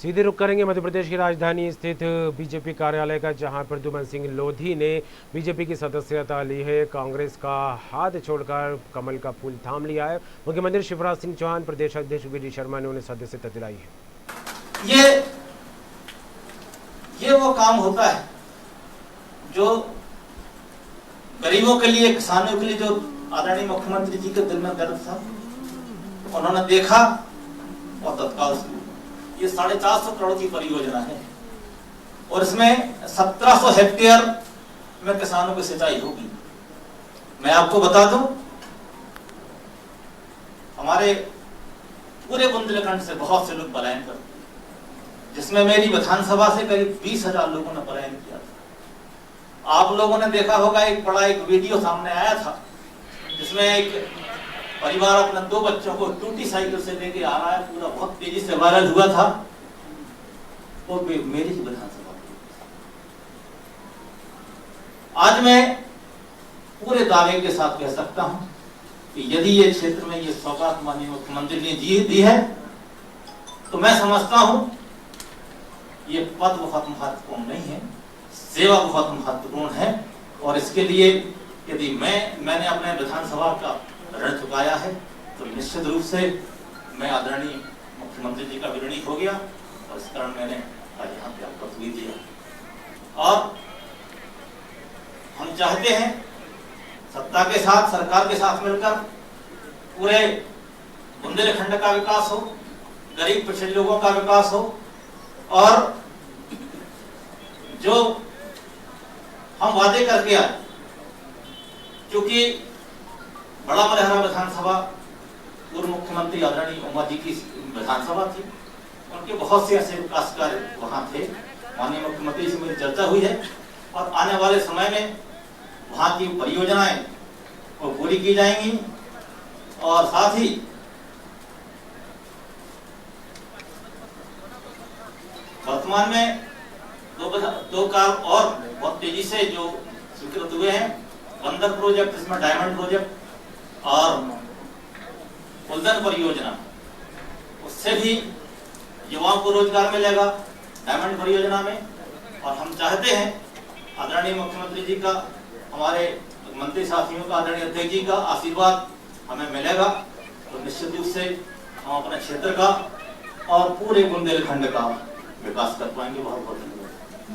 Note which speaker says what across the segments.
Speaker 1: सीधे रुख करेंगे मध्य प्रदेश की राजधानी स्थित बीजेपी कार्यालय का, जहां प्रद्युमन सिंह लोधी ने बीजेपी की सदस्यता ली है। कांग्रेस का हाथ छोड़कर कमल का फूल थाम लिया है। मुख्यमंत्री शिवराज सिंह चौहान, प्रदेश अध्यक्ष वी.डी. शर्मा ने उन्हें सदस्यता दिलाई है।
Speaker 2: ये वो काम होता है जो गरीबों के लिए, किसानों के लिए, जो आदरणीय मुख्यमंत्री जी के दिल में दर्द था, उन्होंने देखा और तत्काल ये 450 करोड़ की परियोजना है और इसमें 1700 हेक्टेयर में किसानों की सिंचाई होगी। मैं आपको बता दूं, हमारे पूरे बुंदेलखंड से बहुत से लोग पलायन करते, जिसमें मेरी विधानसभा से करीब 20,000 लोगों ने पलायन किया था। आप लोगों ने देखा होगा, एक वीडियो सामने आया था जिसमें एक परिवार अपने 2 बच्चों को टूटी साइकिल से लेके आ रहा है, पूरा बहुत तेजी से वायरल हुआ था। वो मेरी ही विधानसभा। आज मैं पूरे दावे के साथ कह सकता हूं कि यदि ये क्षेत्र में ये सौगात माननीय मुख्यमंत्री ने दी है, तो मैं समझता हूं ये पद बहुत महत्वपूर्ण नहीं है, सेवा बहुत महत्वपूर्ण है। और इसके लिए यदि मैंने अपने विधानसभा का ऋण चुकाया है, तो निश्चित रूप से मैं आदरणीय मुख्यमंत्री जी का ऋणी हो गया और इस कारण मैंने आज यहाँ पे आपको तस्वीर दिया। और हम चाहते हैं सत्ता के साथ, सरकार के साथ मिलकर पूरे बुंदेलखंड का विकास हो, गरीब पिछड़े लोगों का विकास हो, और जो हम वादे करके आए, क्योंकि बड़ा मलहरा विधानसभा पूर्व मुख्यमंत्री आदरणीय उमा जी की विधानसभा थी, उनके बहुत से ऐसे विकास कार्य वहां थे। माननीय मुख्यमंत्री से मेरी चर्चा हुई है और आने वाले समय में वहां की परियोजनाएं वो पूरी की जाएंगी। और साथ ही वर्तमान में दो काम और बहुत तेजी से जो स्वीकृत हुए हैं, बंदर प्रोजेक्ट, इसमें डायमंड प्रोजेक्ट और उल्दन परियोजना, उससे भी युवाओं को रोजगार मिलेगा डायमंड परियोजना में। और हम चाहते हैं आदरणीय मुख्यमंत्री जी का, हमारे मंत्री साथियों का, आदरणीय अध्यक्ष जी का आशीर्वाद हमें मिलेगा, तो निश्चित रूप से हम अपने क्षेत्र का और पूरे बुंदेलखंड का विकास कर पाएंगे। बहुत बहुत धन्यवाद।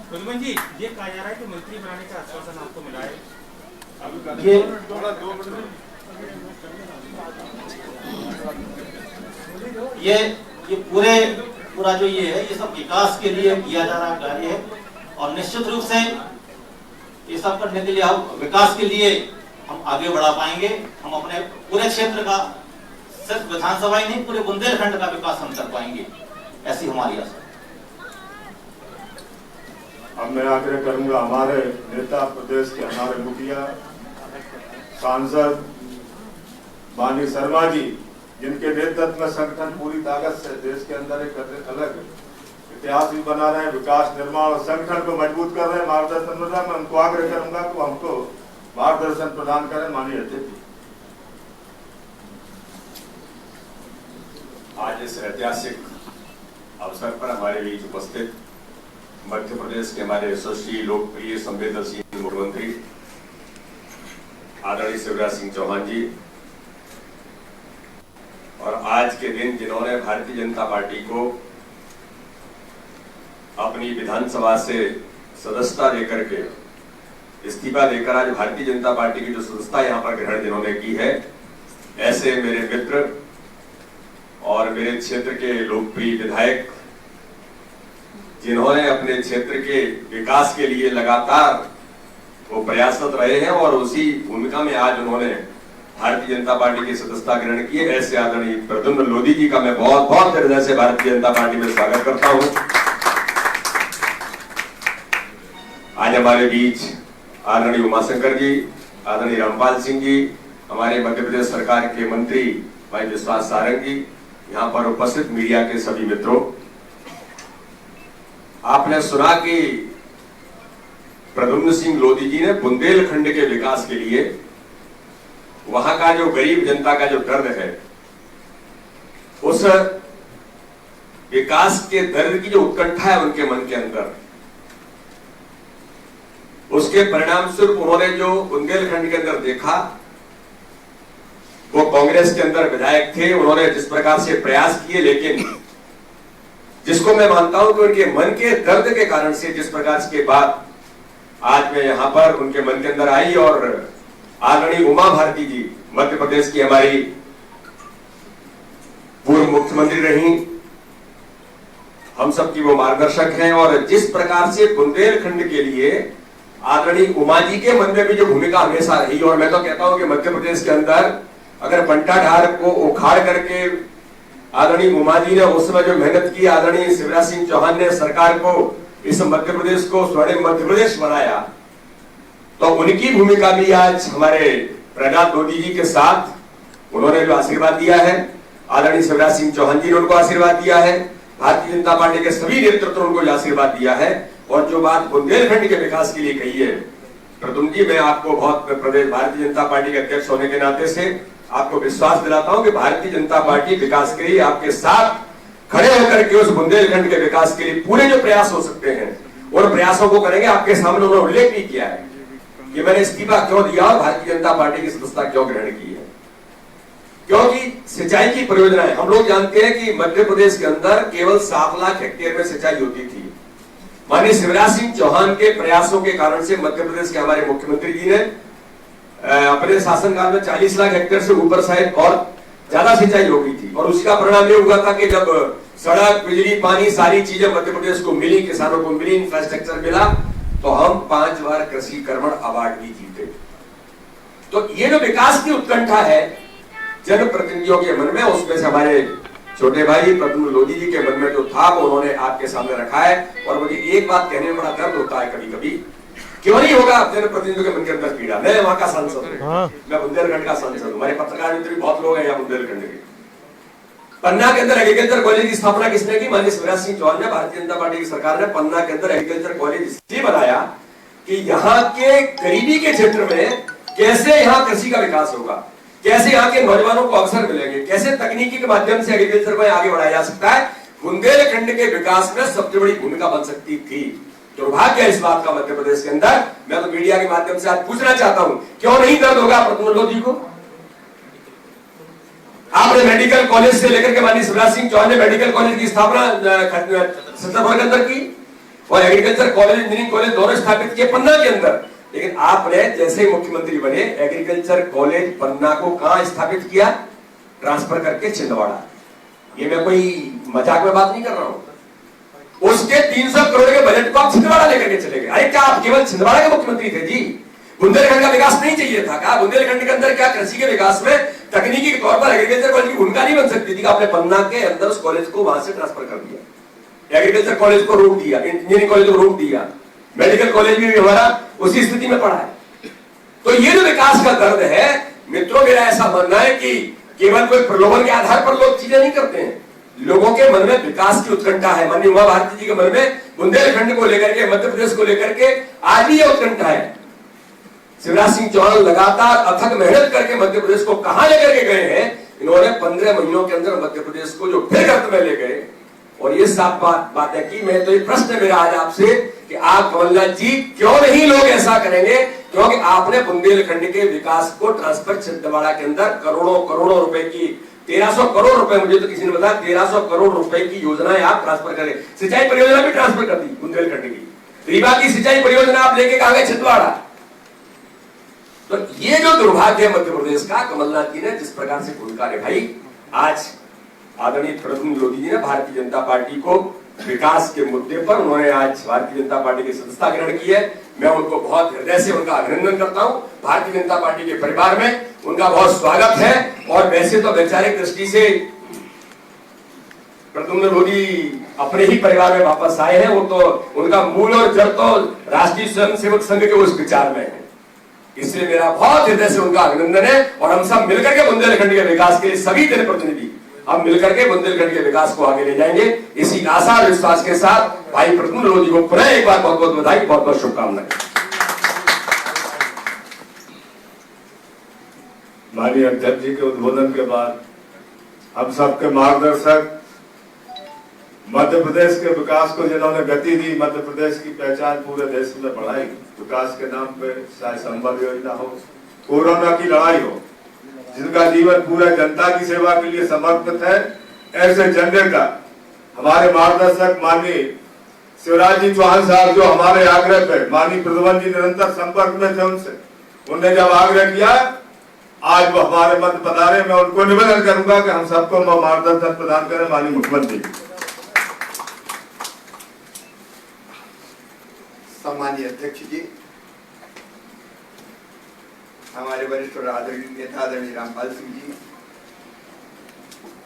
Speaker 3: प्रद्युमन जी, ये कहा जा रहा है कि मंत्री बनाने का आश्वासन आपको मिला है,
Speaker 2: ये पूरा जो ये है, ये सब विकास के लिए किया जा रहा कार्य है। और निश्चित रूप से ये सब करने के लिए, हम विकास के लिए हम आगे बढ़ा पाएंगे। हम अपने पूरे क्षेत्र का, सिर्फ विधानसभा ही नहीं, पूरे बुंदेलखंड का विकास हम कर पाएंगे, ऐसी हमारी आशा।
Speaker 4: अब मैं आग्रह करूंगा हमारे नेता, प्रदेश के हमारे मुखिया, सांसद माननीय शर्मा जी, जिनके नेतृत्व में संगठन पूरी ताकत से देश के अंदर एक अलग इतिहास भी बना रहे हैं, विकास, निर्माण और संगठन को मजबूत कर रहे हैं, मार्गदर्शन मिल रहा है। मैं उनको आग्रह करूंगा कि हमको मार्गदर्शन प्रदान करें। माननीय अध्यक्ष जी,
Speaker 5: आज इस ऐतिहासिक अवसर पर हमारे बीच उपस्थित मध्य प्रदेश के हमारे यशस्वी, लोकप्रिय, संवेदनशील मुख्यमंत्री आदरणीय शिवराज सिंह चौहान जी, और आज के दिन जिन्होंने भारतीय जनता पार्टी को अपनी विधानसभा से सदस्यता देकर के, इस्तीफा देकर आज भारतीय जनता पार्टी की जो संस्था यहाँ पर ग्रहण जिन्होंने की है, ऐसे मेरे मित्र और मेरे क्षेत्र के लोकप्रिय विधायक, जिन्होंने अपने क्षेत्र के विकास के लिए लगातार वो प्रयासरत रहे हैं और उसी भूमिका में आज उन्होंने भारतीय जनता पार्टी की सदस्यता ग्रहण की है, ऐसे आदरणीय प्रद्युमन लोधी जी का मैं बहुत बहुत हृदय से भारतीय जनता पार्टी में स्वागत करता हूं। आज हमारे बीच आदरणीय उमाशंकर जी, आदरणीय रामपाल सिंह जी, हमारे मध्य प्रदेश सरकार के मंत्री भाई विश्वास सारंग जी, यहाँ पर उपस्थित मीडिया के सभी मित्रों, आपने सुना कि प्रद्युमन सिंह लोधी जी ने बुंदेलखंड के विकास के लिए वहां का जो गरीब जनता का जो दर्द है, उस विकास के दर्द की जो उत्कंठा है उनके मन के अंदर, उसके परिणाम स्वरूप उन्होंने जो बुंदेलखंड के अंदर देखा, वो कांग्रेस के अंदर विधायक थे, उन्होंने जिस प्रकार से प्रयास किए, लेकिन जिसको मैं मानता हूं कि उनके मन के दर्द के कारण से जिस प्रकार की बात आज मैं यहां पर उनके मन के अंदर आई, और आदरणीय उमा भारती जी मध्य प्रदेश की हमारी पूर्व मुख्यमंत्री रही, हम सबकी वो मार्गदर्शक हैं, और जिस प्रकार से बुंदेलखंड के लिए आदरणीय उमा जी के मन में भी जो भूमिका हमेशा रही, और मैं तो कहता हूं कि मध्य प्रदेश के अंदर अगर बंटा ढार को उखाड़ करके आदरणीय उमा जी ने उस समय जो मेहनत की, आदरणीय शिवराज सिंह चौहान ने सरकार को इस मध्य प्रदेश को स्वर्णिम मध्य प्रदेश बनाया, तो उनकी भूमिका भी आज हमारे प्रहलाद लोधी जी के साथ उन्होंने जो आशीर्वाद दिया है, आदरणीय शिवराज सिंह चौहान जी ने उनको आशीर्वाद दिया है, भारतीय जनता पार्टी के सभी नेतृत्व ने उनको आशीर्वाद दिया है, और जो बात बुंदेलखंड के विकास के लिए कही है, प्रदुम जी मैं आपको बहुत प्रदेश भारतीय जनता पार्टी के अध्यक्ष होने के नाते से आपको विश्वास दिलाता हूं कि भारतीय जनता पार्टी विकास के लिए आपके साथ खड़े होकर के उस बुंदेलखंड के विकास के लिए पूरे जो प्रयास हो सकते हैं उन प्रयासों को करेंगे। आपके सामने उन्होंने उल्लेख भी किया है कि मैंने इस्तीफा क्यों दिया और भारतीय जनता पार्टी की सदस्यता क्यों ग्रहण की है, क्योंकि सिंचाई की परियोजनाएं हम लोग जानते हैं कि मध्य प्रदेश के अंदर केवल 7 लाख हेक्टेयर में सिंचाई होती थी। माननीय शिवराज सिंह चौहान के प्रयासों के कारण से मध्य प्रदेश के हमारे मुख्यमंत्री जी ने अपने शासनकाल में 40 लाख हेक्टेयर से ऊपर शायद और ज्यादा सिंचाई हो गई थी, और उसका परिणाम ये हुआ था कि जब सड़क, बिजली, पानी सारी चीजें मध्य प्रदेश को मिली, किसानों को मिली, इंफ्रास्ट्रक्चर मिला, तो हम 5 बार कृषि कर्मण अवार्ड भी जीते। तो ये जो विकास की उत्कंठा है जनप्रतिनिधियों के मन में, उसमें से हमारे छोटे भाई प्रद्युम्न लोधी जी के मन में जो था वो उन्होंने आपके सामने रखा है। और मुझे एक बात कहने में बड़ा दर्द होता है कभी कभी, क्यों नहीं होगा जनप्रतिनिधियों के मन के अंदर पीड़ा। मैं वहां का सांसद हूं, मैं बुंदेलखंड का सांसद हूं, हमारे पत्रकार मित्र भी बहुत लोग हैं यहाँ बुंदेलखंड के। पन्ना के अंदर एग्रीकल्चर कॉलेज की स्थापना किसने की? माननीय शिवराज सिंह चौहान ने, भारतीय जनता पार्टी की सरकार ने पन्ना के अंदर एग्रीकल्चर कॉलेज इसलिए बनाया कि यहाँ के गरीबी के क्षेत्र में कैसे यहाँ कृषि का विकास होगा, कैसे यहाँ के नौजवानों को अवसर मिलेंगे, कैसे तकनीकी के माध्यम से एग्रीकल्चर को आगे बढ़ाया जा सकता है, बुंदेलखंड के विकास में सबसे बड़ी भूमिका बन सकती थी। दुर्भाग्य है इस बात का मध्य प्रदेश के अंदर। मैं तो मीडिया के माध्यम से आज पूछना चाहता हूं, क्यों नहीं दर्द होगा प्रद्युम्न लोधी को? आपने मेडिकल कॉलेज से लेकर के माननीय शिवराज सिंह चौहान ने मेडिकल कॉलेज की स्थापना छतरपुर के अंदर की, और एग्रीकल्चर कॉलेज, इंजीनियरिंग कॉलेज दोनों स्थापित किए पन्ना के अंदर। लेकिन आपने जैसे ही मुख्यमंत्री बने एग्रीकल्चर कॉलेज पन्ना को कहां स्थापित किया? ट्रांसफर करके छिंदवाड़ा। ये मैं कोई मजाक में बात नहीं कर रहा हूं। उसके 300 करोड़ के बजट को आप छिंदवाड़ा लेकर के चले गए। अरे क्या आप केवल छिंदवाड़ा के मुख्यमंत्री थे जी? बुंदेलखंड का विकास नहीं चाहिए था क्या? बुंदेलखंड के अंदर क्या कृषि के विकास में तकनीकी के तौर पर एग्रीकल्चर कॉलेज की भूमिका नहीं बन सकती थी? आपने पन्ना के अंदर उस कॉलेज को वहां से ट्रांसफर कर दिया, एग्रीकल्चर कॉलेज को रोक दिया, इंजीनियरिंग कॉलेज को रोक दिया, मेडिकल कॉलेज भी हमारा उसी स्थिति में पड़ा है। तो ये जो विकास का दर्द है मित्रों, मेरा ऐसा मानना है कि केवल कोई प्रलोभन के आधार पर लोग चीजें नहीं करते हैं, लोगों के मन में विकास की उत्कंठा है। माननीय उमा भारती जी के मन में बुंदेलखंड को लेकर के, मध्य प्रदेश को लेकर के आज भी यह उत्कंठा है। शिवराज सिंह चौहान लगातार अथक मेहनत करके मध्य प्रदेश को कहां लेकर के गए हैं? इन्होंने 15 महीनों के अंदर मध्य प्रदेश को जो फिर गर्त में ले गए, और ये साफ बात है कि मैं तो ये प्रश्न है मेरा आज आपसे कि आप कमलनाथ जी क्यों नहीं लोग ऐसा करेंगे? क्योंकि आपने बुंदेलखंड के विकास को ट्रांसफर छिंदवाड़ा के अंदर करोड़ों रुपए की 1300 करोड़ रुपए, मुझे तो किसी ने बताया 1300 करोड़ रुपए की योजनाएं आप ट्रांसफर करें। सिंचाई परियोजना भी ट्रांसफर कर दी बुंदेलखंड की, रीवा की सिंचाई परियोजना आप लेके कहां गए? छिंदवाड़ा। तो ये जो दुर्भाग्य है मध्य प्रदेश का, कमलनाथ जी ने जिस प्रकार से भूमिका निभाई, आज आदरणीय प्रद्युम्न लोधी जी ने भारतीय जनता पार्टी को विकास के मुद्दे पर उन्होंने आज भारतीय जनता पार्टी की सदस्यता ग्रहण की है। मैं उनको बहुत हृदय से उनका अभिनंदन करता हूं। भारतीय जनता पार्टी के परिवार में उनका बहुत स्वागत है। और वैसे तो वैचारिक दृष्टि से प्रद्युम्न लोधी अपने ही परिवार में वापस आए हैं, वो तो उनका मूल और जड़ तो राष्ट्रीय स्वयंसेवक संघ के उस विचार में है। इसलिए मेरा बहुत हृदय से उनका अभिनंदन है। और हम सब मिलकर के बुंदेलखंड के विकास के लिए सभी जनप्रतिनिधि हम मिलकर के बुंदेलखंड के विकास को आगे ले जाएंगे। इसी आशा और विश्वास के साथ भाई प्रद्युम्न लोधी को पुनः एक बार बहुत बहुत बधाई, बहुत बहुत शुभकामनाएं।
Speaker 4: माननीय अध्यक्ष जी के उद्बोधन के बाद हम सबके मार्गदर्शक मध्य प्रदेश के विकास को जिन्होंने गति दी, मध्य प्रदेश की पहचान पूरे देश में बढ़ाई, विकास के नाम पे चाहे संबल योजना हो, कोरोना की लड़ाई हो, जिनका जीवन पूरे जनता की सेवा के लिए समर्पित है, ऐसे जननेता हमारे मार्गदर्शक माननीय शिवराज जी चौहान साहब, जो हमारे आग्रह पे माननीय प्रद्युम्न जी निरंतर संपर्क में थे उनसे, उनने जब आग्रह किया, आज वो हमारे मध्य पधारे। मैं उनको निवेदन करूंगा कि हम सबको मार्गदर्शन प्रदान करें। माननीय मुख्यमंत्री,
Speaker 6: सम्मानीय अध्यक्ष जी, हमारे वरिष्ठ और आदरणीय नेता आदरणीय रामपाल सिंह जी,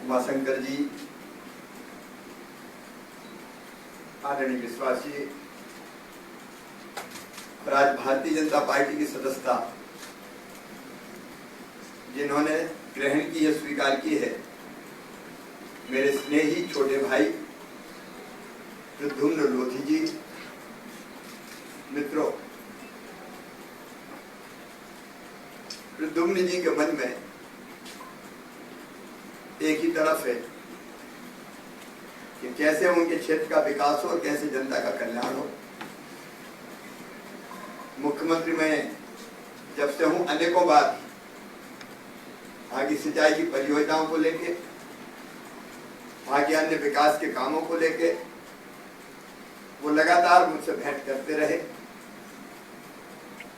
Speaker 6: उमाशंकर जी, आदरणीय विश्वास जी, और आज भारतीय जनता पार्टी की सदस्यता जिन्होंने ग्रहण की है, स्वीकार की है, मेरे स्नेही छोटे भाई प्रद्युम्न लोधी जी, मित्रों, प्रद्युम्न जी के मन में एक ही तरफ है कि कैसे उनके क्षेत्र का विकास हो और कैसे जनता का कल्याण हो। मुख्यमंत्री में जब से हूं, अनेकों बार वहां की सिंचाई की परियोजनाओं को लेके, वहां के अन्य विकास के कामों को लेके वो लगातार मुझसे भेंट करते रहे।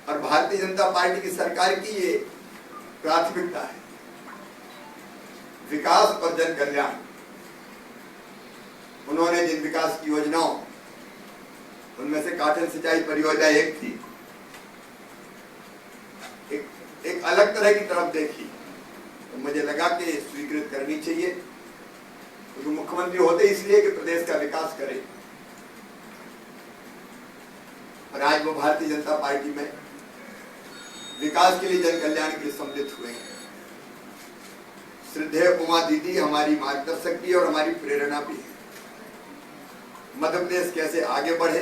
Speaker 6: और भारतीय जनता पार्टी की सरकार की ये प्राथमिकता है, विकास और जन कल्याण। उन्होंने जिन विकास की योजनाओं, उनमें से काठन सिंचाई परियोजना एक थी, एक अलग तरह की तरफ देखी, तो मुझे लगा कि स्वीकृत करनी चाहिए, क्योंकि मुख्यमंत्री होते इसलिए कि प्रदेश का विकास करे। और आज वो भारतीय जनता पार्टी में विकास के लिए, जन कल्याण के लिए सम्मिलित हुए हैं। श्रद्धेय उमा दीदी हमारी मार्गदर्शक भी और हमारी प्रेरणा भी है। मध्य प्रदेश कैसे आगे बढ़े,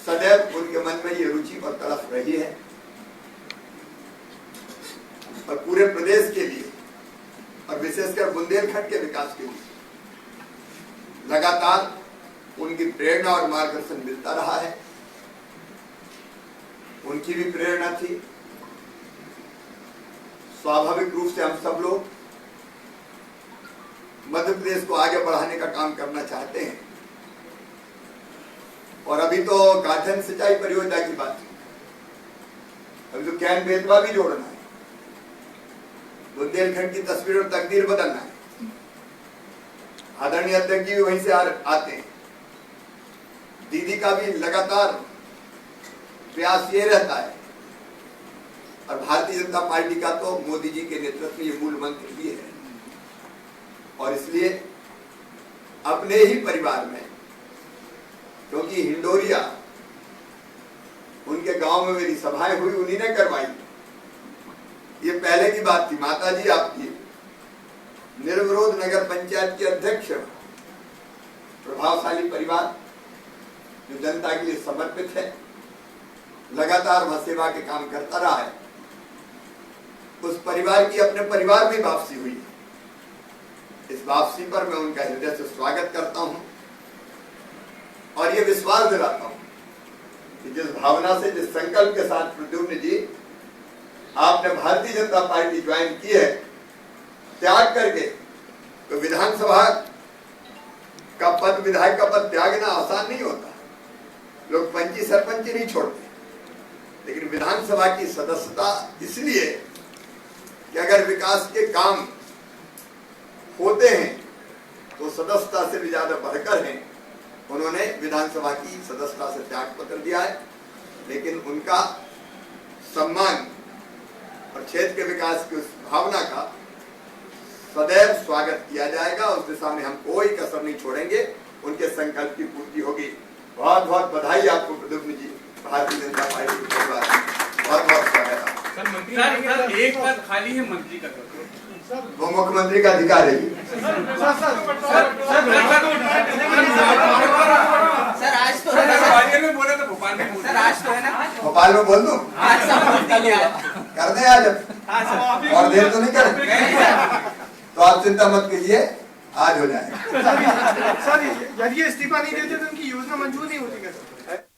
Speaker 6: सदैव उनके मन में ये रुचि और तड़फ रही है। और पूरे प्रदेश के लिए और विशेषकर बुंदेलखंड के विकास के लिए लगातार उनकी प्रेरणा और मार्गदर्शन मिलता रहा है। उनकी भी प्रेरणा थी। स्वाभाविक रूप से हम सब लोग मध्य प्रदेश को आगे बढ़ाने का काम करना चाहते हैं। और अभी तो काठन सिंचाई परियोजना की बात है, अभी तो कैन बेतवा भी जोड़ना है, बुंदेलखंड की तस्वीर और तकदीर बदलना है। आदरणीय अध्यक्ष जी भी वहीं से आते हैं। दीदी का भी लगातार प्रयास ये रहता है। और भारतीय जनता पार्टी का तो मोदी जी के नेतृत्व में ये मूल मंत्र भी है। और इसलिए अपने ही परिवार में, क्योंकि हिंडोरिया उनके गांव में मेरी सभाएं हुई, उन्हीं ने करवाई। ये पहले की बात थी। माता जी आपकी निर्विरोध नगर पंचायत के अध्यक्ष, प्रभावशाली परिवार जो जनता के लिए समर्पित है, लगातार वह सेवा के काम करता रहा है। उस परिवार की अपने परिवार में वापसी हुई। इस वापसी पर मैं उनका हृदय से स्वागत करता हूं और ये विश्वास दिलाता हूं कि जिस भावना से, जिस संकल्प के साथ प्रद्युम्न जी आपने भारतीय जनता पार्टी ज्वाइन की है, त्याग करके, तो विधानसभा का पद, विधायक का पद त्यागना आसान नहीं होता। लोग पंची सरपंच नहीं छोड़ते, लेकिन विधानसभा की सदस्यता इसलिए कि अगर विकास के काम होते हैं तो सदस्यता से भी ज्यादा बढ़कर हैं। उन्होंने विधानसभा की सदस्यता से त्याग पत्र दिया है, लेकिन उनका सम्मान और क्षेत्र के विकास की उस भावना का सदैव स्वागत किया जाएगा। उस दिशा में हम कोई कसर नहीं छोड़ेंगे। उनके संकल्प की पूर्ति होगी। बहुत बहुत बधाई आपको प्रद्युम्न जी, भारतीय जनता पार्टी के परिवार में बहुत बहुत स्वागत है।
Speaker 3: सर, एक पद खाली है मंत्री का,
Speaker 6: वो मुख्यमंत्री का अधिकार है।
Speaker 7: सर आज तो
Speaker 3: में बोले तो भोपाल में बोले।
Speaker 7: सर आज तो है ना,
Speaker 6: भोपाल में बोल दूं?
Speaker 7: आज सब
Speaker 6: कर दें आज, और देर तो नहीं करें। तो आप चिंता मत कीजिए, आज हो जाएगा।
Speaker 8: सर यदि ये इस्तीफा नहीं देते तो उनकी योजना मंजूर नहीं होती क्या सर?